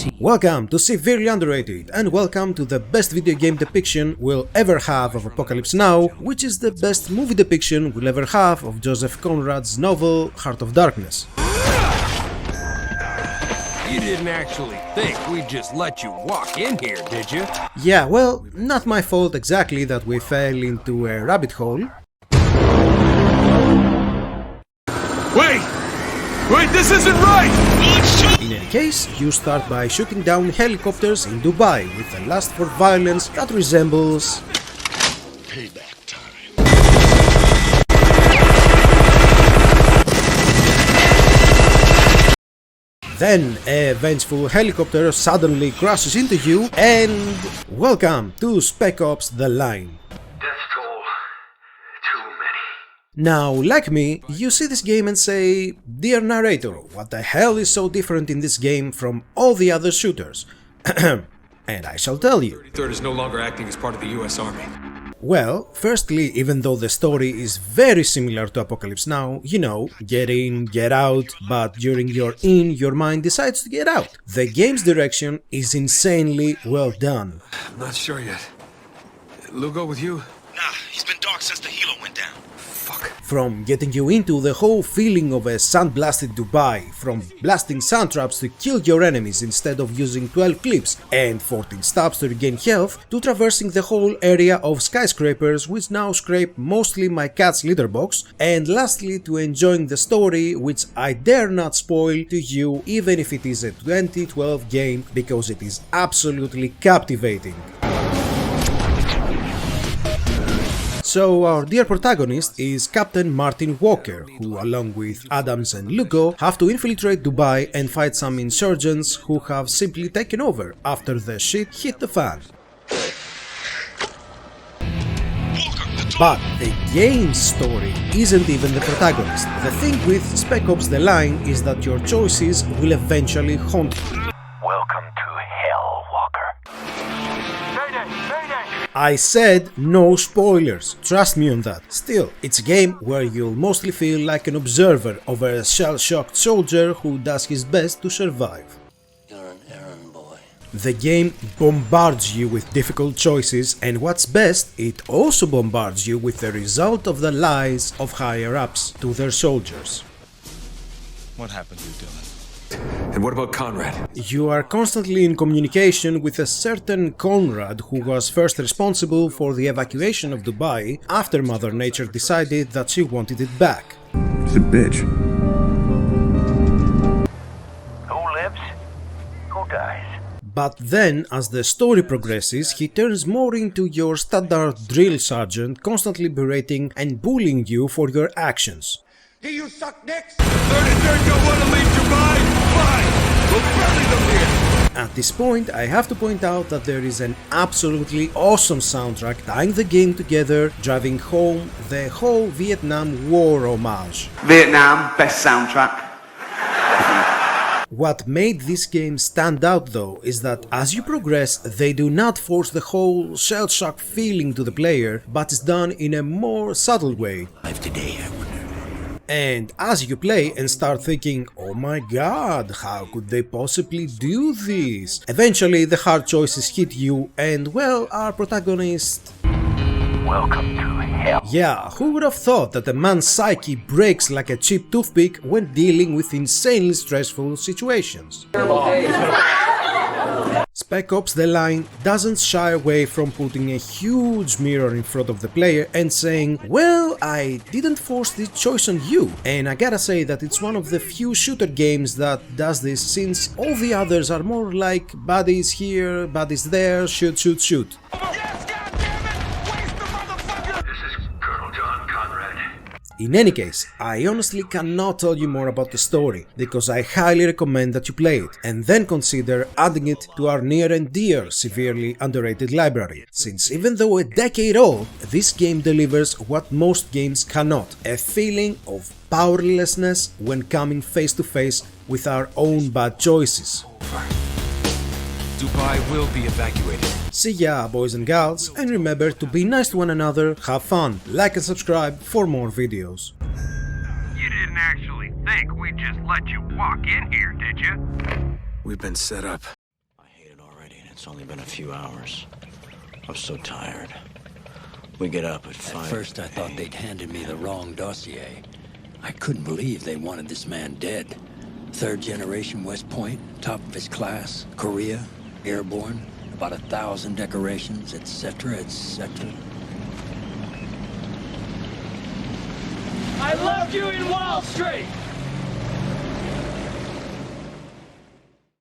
see. Welcome to Severely Underrated, and welcome to the best video game depiction we'll ever have of Apocalypse Now, which is the best movie depiction we'll ever have of Joseph Conrad's novel Heart of Darkness. You didn't actually think we'd just let you walk in here, did you? Yeah, well, not my fault exactly that we fell into a rabbit hole. Wait, this isn't right! In any case, you start by shooting down helicopters in Dubai with a lust for violence that resembles payback time. Then a vengeful helicopter suddenly crashes into you and welcome to Spec Ops: The Line. Death toll. Too many. Now, like me, you see this game and say, "Dear narrator, what the hell is so different in this game from all the other shooters?" And I shall tell you. 33rd is no longer acting as part of the US Army. Well, firstly, even though the story is very similar to Apocalypse Now, you know, get in, get out, but during your in, your mind decides to get out. The game's direction is insanely well done. I'm not sure yet. Lugo with you? Nah, he's been dark since the helo went down. Fuck. From getting you into the whole feeling of a sandblasted Dubai, from blasting sand traps to kill your enemies instead of using 12 clips and 14 stabs to regain health, to traversing the whole area of skyscrapers which now scrape mostly my cat's litter box, and lastly to enjoying the story which I dare not spoil to you even if it is a 2012 game because it is absolutely captivating. So our dear protagonist is Captain Martin Walker, who along with Adams and Lugo have to infiltrate Dubai and fight some insurgents who have simply taken over after the shit hit the fan. But the game's story isn't even the protagonist. The thing with Spec Ops: The Line is that your choices will eventually haunt you. Welcome to hell, Walker. I said no spoilers, trust me on that. Still, it's a game where you'll mostly feel like an observer of a shell-shocked soldier who does his best to survive. You're an errand boy. The game bombards you with difficult choices, and what's best, it also bombards you with the result of the lies of higher-ups to their soldiers. What happened to you, Dylan? And what about Conrad? You are constantly in communication with a certain Conrad who was first responsible for the evacuation of Dubai after Mother Nature decided that she wanted it back. She's a bitch. Who lives? Who dies? But then, as the story progresses, he turns more into your standard drill sergeant, constantly berating and bullying you for your actions. Do you suck dicks? 33rd don't want to leave Dubai? Fine! We'll bury them here! At this point, I have to point out that there is an absolutely awesome soundtrack tying the game together, driving home the whole Vietnam War homage. Vietnam, best soundtrack. What made this game stand out though is that as you progress, they do not force the whole shell-shock feeling to the player, but it's done in a more subtle way. Life today, I wonder. And as you play and start thinking, oh my god, how could they possibly do this? Eventually the hard choices hit you and, well, our protagonist... Welcome to hell. Yeah, who would have thought that a man's psyche breaks like a cheap toothpick when dealing with insanely stressful situations? Spec Ops: The Line doesn't shy away from putting a huge mirror in front of the player and saying, well, I didn't force this choice on you. And I gotta say that it's one of the few shooter games that does this, since all the others are more like buddies here, buddies there, shoot, shoot, shoot. In any case, I honestly cannot tell you more about the story, because I highly recommend that you play it, and then consider adding it to our near and dear, severely underrated library, since even though a decade old, this game delivers what most games cannot, a feeling of powerlessness when coming face to face with our own bad choices. Dubai will be evacuated. See ya, boys and gals, and remember to be nice to one another, have fun, like and subscribe for more videos. You didn't actually think we'd just let you walk in here, did you? We've been set up. It's only been a few hours. I'm so tired. We get up at 5. At first, I thought they'd handed me the wrong dossier. I couldn't believe they wanted this man dead. 3rd generation West Point, top of his class, Korea, airborne, about 1,000 decorations, etc., etc. I loved you in Wall Street!